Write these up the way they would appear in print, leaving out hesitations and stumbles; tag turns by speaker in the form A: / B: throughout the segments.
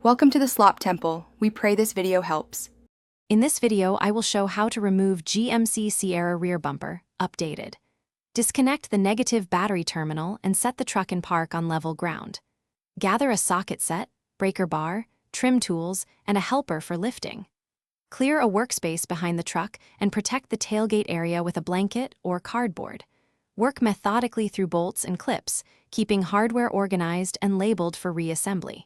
A: Welcome to the Slop Temple. We pray this video helps.
B: In this video, I will show how to remove GMC Sierra rear bumper, updated. Disconnect the negative battery terminal and set the truck in park on level ground. Gather a socket set, breaker bar, trim tools, and a helper for lifting. Clear a workspace behind the truck and protect the tailgate area with a blanket or cardboard. Work methodically through bolts and clips, keeping hardware organized and labeled for reassembly.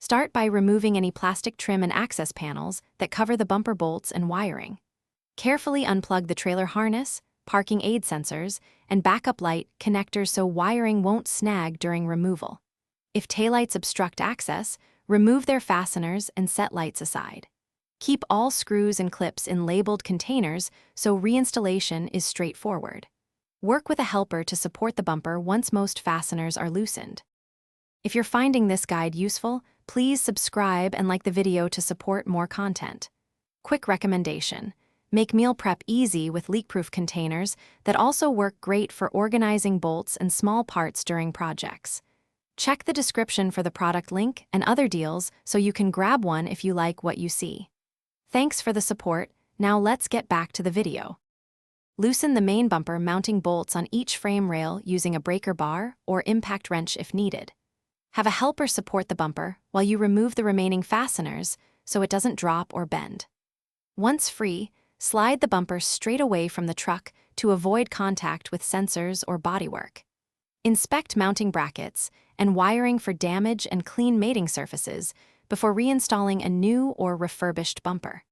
B: Start by removing any plastic trim and access panels that cover the bumper bolts and wiring. Carefully unplug the trailer harness, parking aid sensors, and backup light connectors so wiring won't snag during removal. If taillights obstruct access, remove their fasteners and set lights aside. Keep all screws and clips in labeled containers so reinstallation is straightforward. Work with a helper to support the bumper once most fasteners are loosened. If you're finding this guide useful, please subscribe and like the video to support more content. Quick recommendation: make meal prep easy with leak-proof containers that also work great for organizing bolts and small parts during projects. Check the description for the product link and other deals so you can grab one if you like what you see. Thanks for the support. Now let's get back to the video. Loosen the main bumper mounting bolts on each frame rail using a breaker bar or impact wrench if needed. Have a helper support the bumper while you remove the remaining fasteners so it doesn't drop or bend. Once free, slide the bumper straight away from the truck to avoid contact with sensors or bodywork. Inspect mounting brackets and wiring for damage and clean mating surfaces before reinstalling a new or refurbished bumper.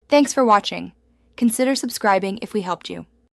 A: Thanks for watching. Consider subscribing if we helped you.